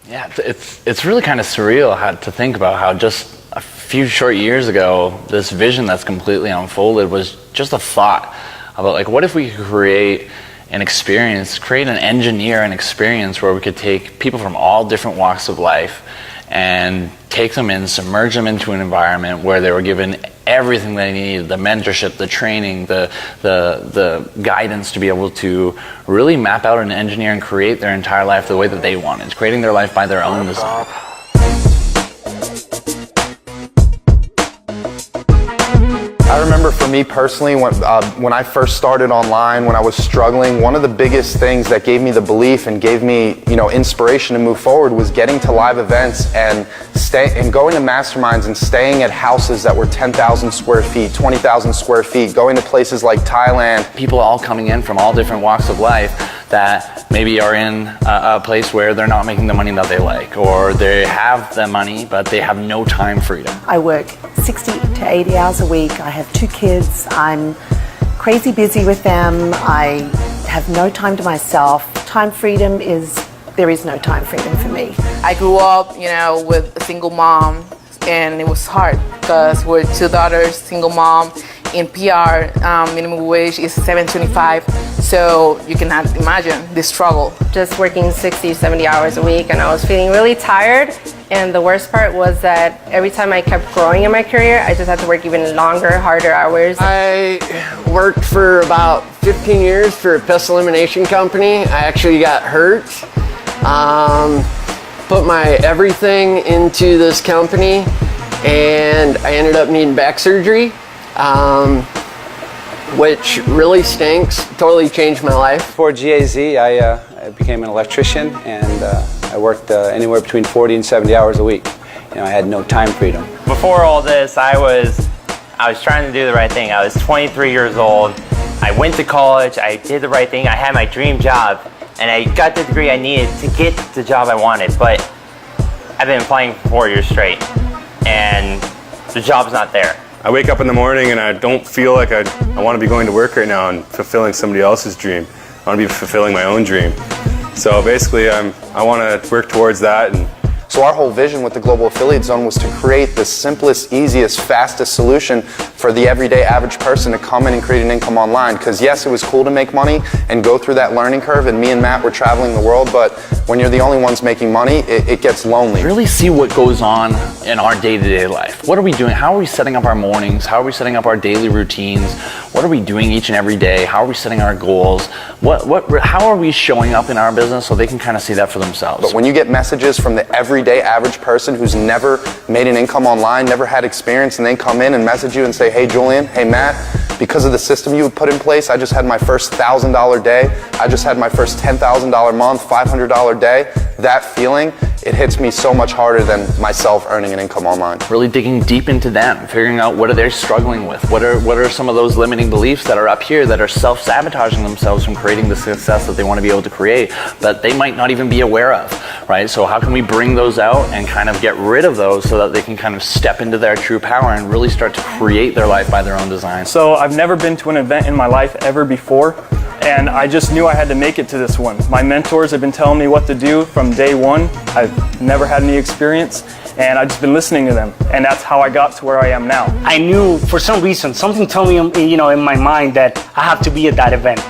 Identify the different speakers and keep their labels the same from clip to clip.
Speaker 1: Yeah, it's really kind of surreal to think about how just a few short years ago, this vision that's completely unfolded was just a thought about like, what if we could create an experience, engineer an experience where we could take people from all different walks of life and take them in, submerge them into an environment where they were given everything they needed, the mentorship, the training, the guidance to be able to really map out and engineer and create their entire life the way that they wanted, creating their life by their own design.
Speaker 2: I remember for me personally, when I first started online, when I was struggling, one of the biggest things that gave me the belief and gave me, inspiration to move forward was getting to live events and going to masterminds and staying at houses that were 10,000 square feet, 20,000 square feet, going to places like Thailand.
Speaker 1: People all coming in from all different walks of life that maybe are in a place where they're not making the money that they like, or they have the money but they have no time freedom.
Speaker 3: I work 60 to 80 hours a week. I have 2 kids. I'm crazy busy with them. I have no time to myself. There is no time freedom for me.
Speaker 4: I grew up, with a single mom, and it was hard because we're 2 daughters, single mom. In PR, minimum wage is $7.25, so you cannot imagine the struggle.
Speaker 5: Just working 60, 70 hours a week, and I was feeling really tired. And the worst part was that every time I kept growing in my career, I just had to work even longer, harder hours.
Speaker 6: I worked for about 15 years for a pest elimination company. I actually got hurt. Put my everything into this company, and I ended up needing back surgery. Which really stinks, totally changed my life.
Speaker 7: Before GAZ, I became an electrician, and I worked anywhere between 40 and 70 hours a week. I had no time freedom.
Speaker 8: Before all this, I was trying to do the right thing. I was 23 years old. I went to college, I did the right thing, I had my dream job, and I got the degree I needed to get the job I wanted, but I've been applying for 4 years straight, and the job's not there.
Speaker 9: I wake up in the morning and I don't feel like I want to be going to work right now and fulfilling somebody else's dream. I want to be fulfilling my own dream. So basically, I want to work towards that. And
Speaker 2: so our whole vision with the Global Affiliate Zone was to create the simplest, easiest, fastest solution for the everyday average person to come in and create an income online. Because yes, it was cool to make money and go through that learning curve, and me and Matt were traveling the world, but when you're the only ones making money, it gets lonely.
Speaker 1: Really see what goes on in our day-to-day life. What are we doing? How are we setting up our mornings? How are we setting up our daily routines? What are we doing each and every day? How are we setting our goals? How are we showing up in our business so they can kind of see that for themselves?
Speaker 2: But when you get messages from the everyday average person who's never made an income online, never had experience, and they come in and message you and say, hey Julian, hey Matt, because of the system you put in place, I just had my first $1,000 day, I just had my first $10,000 month, $500 day, that feeling, it hits me so much harder than myself earning an income online.
Speaker 1: Really digging deep into them, figuring out what are they struggling with, what are some of those limiting beliefs that are up here that are self-sabotaging themselves from creating the success that they want to be able to create that they might not even be aware of, right? So how can we bring those out and kind of get rid of those so that they can kind of step into their true power and really start to create their life by their own design?
Speaker 10: So I've never been to an event in my life ever before, and I just knew I had to make it to this one. My mentors have been telling me what to do from day one. I've never had any experience, and I've just been listening to them, and that's how I got to where I am now.
Speaker 11: I knew for some reason, something told me, in my mind that I have to be at that event,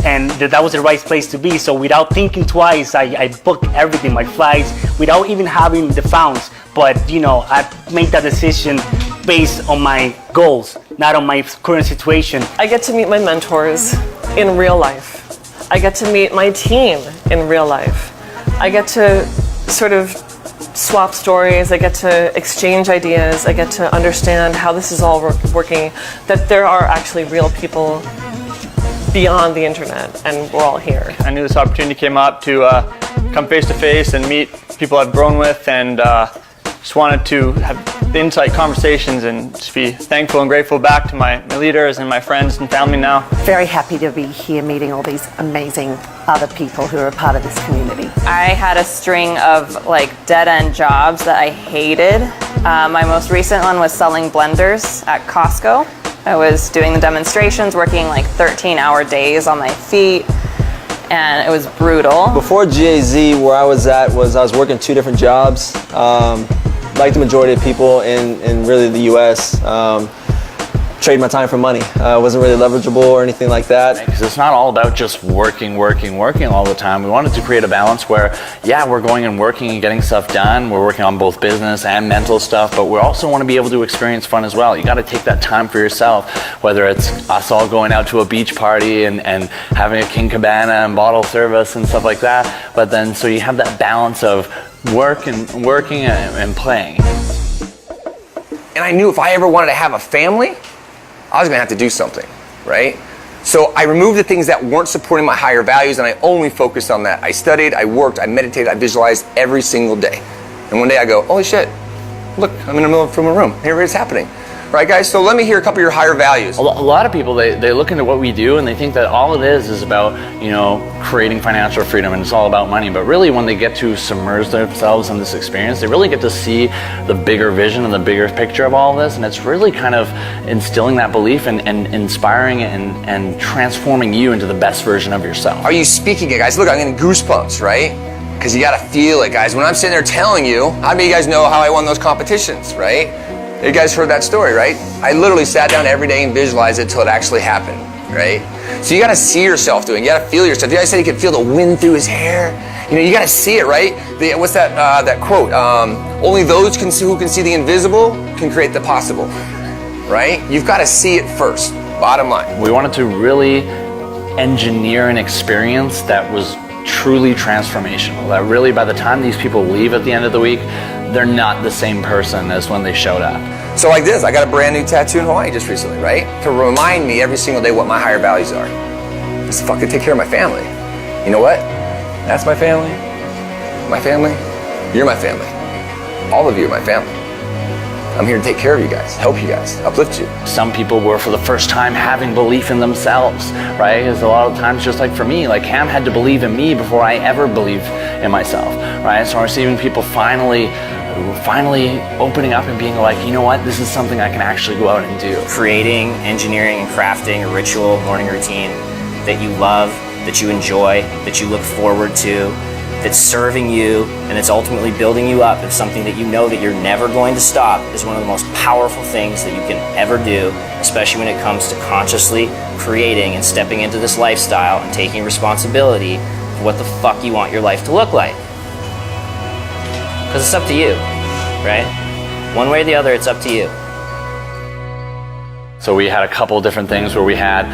Speaker 11: and that was the right place to be. So without thinking twice, I booked everything, my flights, without even having the funds. But I made that decision based on my goals, not on my current situation.
Speaker 12: I get to meet my mentors in real life. I get to meet my team in real life. I get to sort of swap stories. I get to exchange ideas. I get to understand how this is all working, that there are actually real people beyond the internet, and we're all here.
Speaker 10: I knew this opportunity came up to come face to face and meet people I've grown with, and just wanted to have the insight conversations and just be thankful and grateful back to my leaders and my friends and family now.
Speaker 3: Very happy to be here meeting all these amazing other people who are a part of this community.
Speaker 13: I had a string of dead-end jobs that I hated. My most recent one was selling blenders at Costco. I was doing the demonstrations, working 13-hour days on my feet, and it was brutal.
Speaker 14: Before GAZ, where I was at I was working 2 different jobs. Like the majority of people in really the US, trade my time for money. Wasn't really leverageable or anything like that.
Speaker 1: Because it's not all about just working all the time. We wanted to create a balance where, yeah, we're going and working and getting stuff done. We're working on both business and mental stuff, but we also want to be able to experience fun as well. You got to take that time for yourself, whether it's us all going out to a beach party and having a King Cabana and bottle service and stuff like that. But then, so you have that balance of working and playing.
Speaker 15: And I knew if I ever wanted to have a family, I was gonna have to do something, right? So I removed the things that weren't supporting my higher values and I only focused on that. I studied, I worked, I meditated, I visualized every single day. And one day I go, holy shit, look, I'm in the middle of a room. Here it is happening. Right, guys? So let me hear a couple of your higher values.
Speaker 1: A lot of people, they look into what we do and they think that all it is about, creating financial freedom and it's all about money. But really, when they get to submerge themselves in this experience, they really get to see the bigger vision and the bigger picture of all this. And it's really kind of instilling that belief and inspiring and transforming you into the best version of yourself.
Speaker 15: Are you speaking it, guys? Look, I'm getting goosebumps, right? Because you got to feel it, guys. When I'm sitting there telling you, how many of you guys know how I won those competitions, right? You guys heard that story, right? I literally sat down every day and visualized it till it actually happened, right? So you gotta see yourself doing it. You gotta feel yourself. You guys said he could feel the wind through his hair. You gotta see it, right? What's that quote? Only those who can see the invisible can create the possible, right? You've gotta see it first, bottom line.
Speaker 1: We wanted to really engineer an experience that was truly transformational. That really, by the time these people leave at the end of the week, they're not the same person as when they showed up.
Speaker 15: So like this, I got a brand new tattoo in Hawaii just recently, right? To remind me every single day what my higher values are. Just to fucking take care of my family. You know what? That's my family. My family. You're my family. All of you are my family. I'm here to take care of you guys, help you guys, uplift you.
Speaker 1: Some people were for the first time having belief in themselves, right? Because a lot of times, just like for me, like Cam had to believe in me before I ever believed in myself, right? So I'm seeing people finally opening up and being like, you know what, this is something I can actually go out and do.
Speaker 16: Creating, engineering, and crafting a ritual morning routine that you love, that you enjoy, that you look forward to, that's serving you, and it's ultimately building you up. It's something that you know that you're never going to stop is one of the most powerful things that you can ever do, especially when it comes to consciously creating and stepping into this lifestyle and taking responsibility for what the fuck you want your life to look like. Because it's up to you, right? One way or the other, it's up to you.
Speaker 1: So we had a couple different things where we had,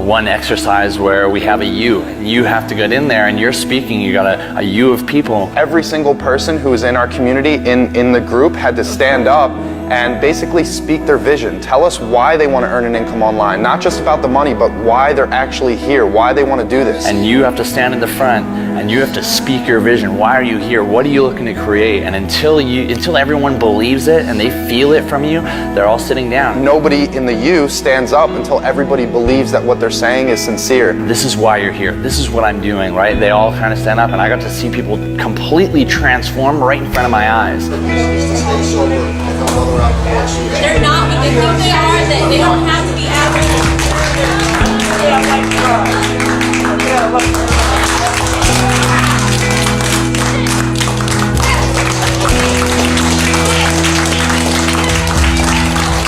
Speaker 1: one exercise where we have a you. You have to get in there and you're speaking, you got a you of people.
Speaker 2: Every single person who was in our community, in the group, had to stand up and basically speak their vision. Tell us why they want to earn an income online. Not just about the money, but why they're actually here, why they want to do this.
Speaker 1: And you have to stand in the front and you have to speak your vision. Why are you here? What are you looking to create? And until everyone believes it and they feel it from you, they're all sitting down.
Speaker 2: Nobody in the you stands up until everybody believes that what they're saying is sincere.
Speaker 1: This is why you're here. This is what I'm doing, right? They all kind of stand up and I got to see people completely transform right in front of my eyes.
Speaker 17: They're not what they think they are, that they don't have to be average.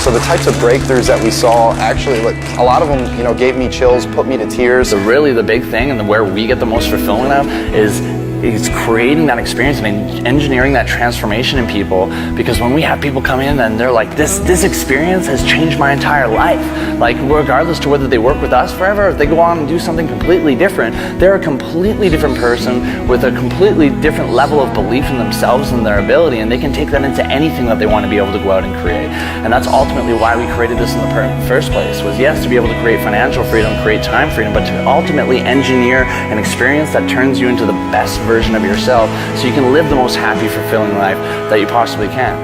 Speaker 2: So the types of breakthroughs that we saw, actually, a lot of them, gave me chills, put me to tears.
Speaker 1: So really the big thing and where we get the most fulfillment of is creating that experience and engineering that transformation in people, because when we have people come in and they're like, this experience has changed my entire life, like regardless to whether they work with us forever or if they go on and do something completely different, they're a completely different person with a completely different level of belief in themselves and their ability, and they can take that into anything that they want to be able to go out and create. And that's ultimately why we created this in the first place, was yes, to be able to create financial freedom, create time freedom, but to ultimately engineer an experience that turns you into the best version of yourself so you can live the most happy, fulfilling life that you possibly can.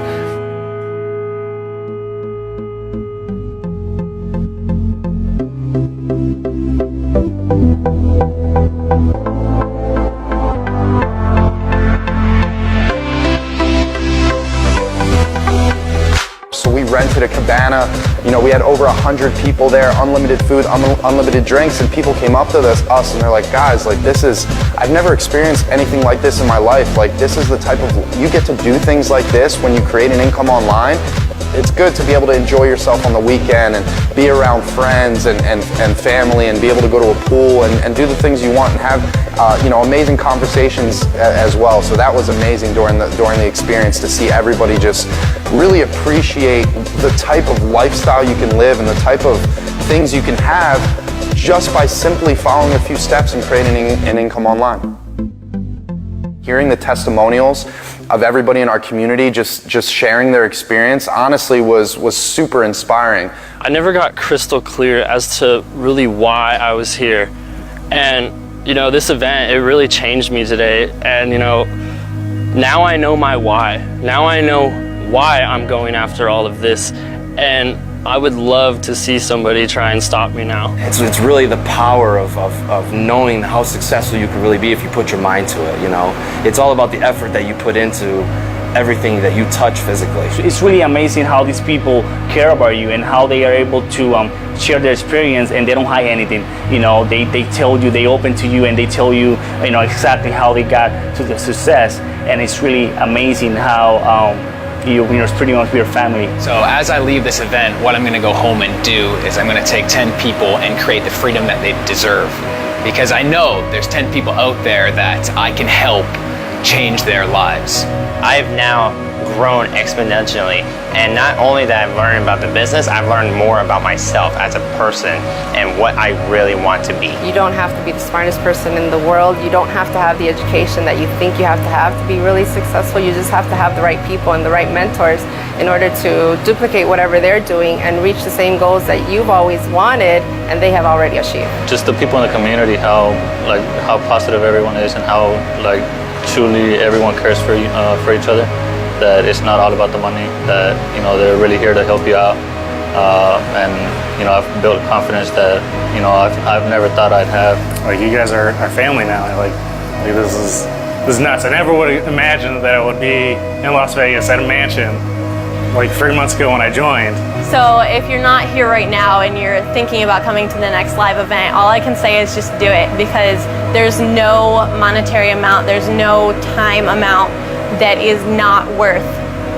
Speaker 2: So we rented a cabana. You know, we had over 100 people there, unlimited food, unlimited drinks, and people came up to us and they're like, guys, like I've never experienced anything like this in my life. Like this is the type of, you get to do things like this when you create an income online. It's good to be able to enjoy yourself on the weekend and be around friends and family and be able to go to a pool and do the things you want and have, you know, amazing conversations as well. So that was amazing during the experience to see everybody just really appreciate the type of lifestyle you can live and the type of things you can have just by simply following a few steps and creating an income online. Hearing the testimonials of everybody in our community just sharing their experience honestly was super inspiring.
Speaker 18: I never got crystal clear as to really why I was here. And you know, this event, it really changed me today. And you know, now I know my why. Now I know why I'm going after all of this. And I would love to see somebody try and stop me now.
Speaker 19: It's really the power of knowing how successful you can really be if you put your mind to it, you know. It's all about the effort that you put into everything that you touch physically.
Speaker 11: It's really amazing how these people care about you and how they are able to share their experience, and they don't hide anything. You know, they tell you, they open to you, and they tell you, you know, exactly how they got to the success. And it's really amazing how you know, it's pretty much your family.
Speaker 20: So as I leave this event, what I'm going to go home and do is I'm going to take 10 people and create the freedom that they deserve. Because I know there's 10 people out there that I can help change their lives.
Speaker 8: I've now grown exponentially, and not only that I've learned about the business, I've learned more about myself as a person and what I really want to be.
Speaker 5: You don't have to be the smartest person in the world. You don't have to have the education that you think you have to be really successful. You just have to have the right people and the right mentors in order to duplicate whatever they're doing and reach the same goals that you've always wanted and they have already achieved.
Speaker 21: Just the people in the community, how positive everyone is, and how truly everyone cares for each other. That it's not all about the money, that, you know, they're really here to help you out. And, you know, I've built confidence that, you know, I've never thought I'd have.
Speaker 22: Like, you guys are family now. Like this is nuts. I never would have imagined that I would be in Las Vegas at a mansion like 3 months ago when I joined.
Speaker 23: So if you're not here right now and you're thinking about coming to the next live event, all I can say is just do it, because there's no monetary amount, there's no time amount that is not worth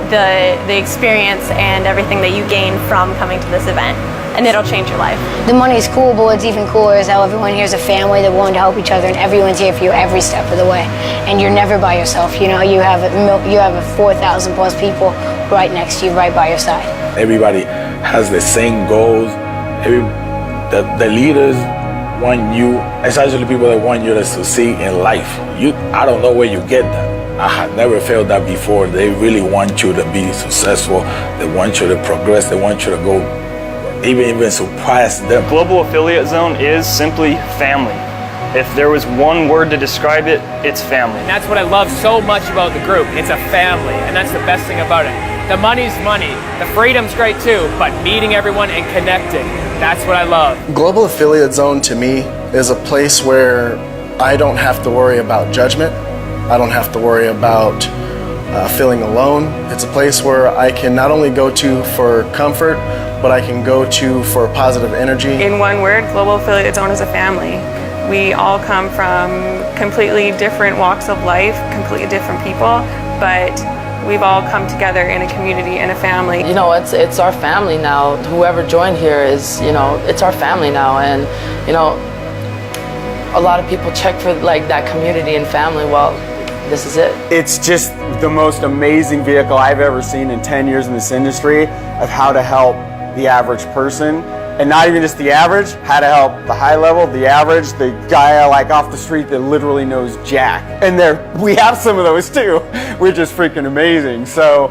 Speaker 23: the experience and everything that you gain from coming to this event, and it'll change your life.
Speaker 24: The money's cool, but what's even cooler is how everyone here is a family that willing to help each other, and everyone's here for you every step of the way. And you're never by yourself. You know, you have 4,000 plus people right next to you, right by your side.
Speaker 25: Everybody has the same goals. The leaders want you, especially people that want you to succeed in life. I don't know where you get that. I had never felt that before. They really want you to be successful. They want you to progress. They want you to go, even surpass them.
Speaker 10: Global Affiliate Zone is simply family. If there was one word to describe it, it's family.
Speaker 26: And that's what I love so much about the group. It's a family, and that's the best thing about it. The money's money, the freedom's great too, but meeting everyone and connecting, that's what I love.
Speaker 27: Global Affiliate Zone to me is a place where I don't have to worry about judgment. I don't have to worry about feeling alone. It's a place where I can not only go to for comfort, but I can go to for positive energy.
Speaker 28: In one word, Global Affiliate Zone is a family. We all come from completely different walks of life, completely different people, but we've all come together in a community and a family.
Speaker 29: You know, it's our family now. Whoever joined here is, you know, it's our family now. And, you know, a lot of people check for like that community and family. Well, this is it.
Speaker 30: It's just the most amazing vehicle I've ever seen in 10 years in this industry of how to help the average person. And not even just the average, how to help the high level, the average, the guy like off the street that literally knows Jack. And we have some of those too, which is freaking amazing. So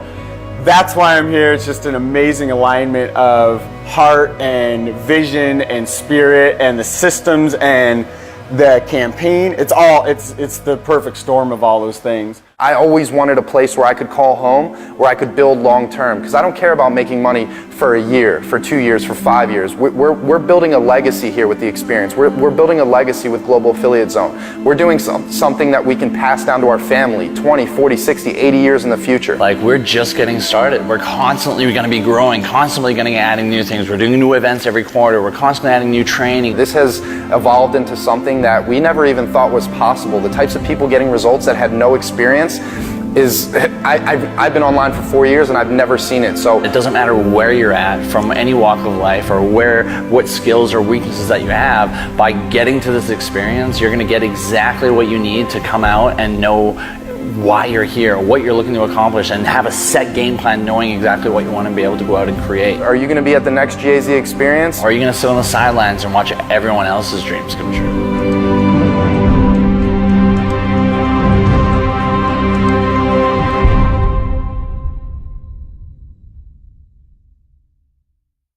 Speaker 30: that's why I'm here. It's just an amazing alignment of heart and vision and spirit and the systems and the campaign. It's the perfect storm of all those things.
Speaker 2: I always wanted a place where I could call home, where I could build long term, because I don't care about making money for a year, for 2 years, for 5 years. We're building a legacy here with the experience. We're building a legacy with Global Affiliate Zone. We're doing something that we can pass down to our family 20, 40, 60, 80 years in the future.
Speaker 1: Like, we're just getting started. We're constantly going to be growing, constantly going to be adding new things. We're doing new events every quarter. We're constantly adding new training.
Speaker 2: This has evolved into something that we never even thought was possible. The types of people getting results that had no experience is, I've been online for 4 years and I've never seen it. So
Speaker 1: it doesn't matter where you're at, from any walk of life, or what skills or weaknesses that you have. By getting to this experience, you're going to get exactly what you need to come out and know why you're here, what you're looking to accomplish, and have a set game plan, knowing exactly what you want to be able to go out and create.
Speaker 2: Are you going to be at the next GAZ experience?
Speaker 1: Or are you going to sit on the sidelines and watch everyone else's dreams come true?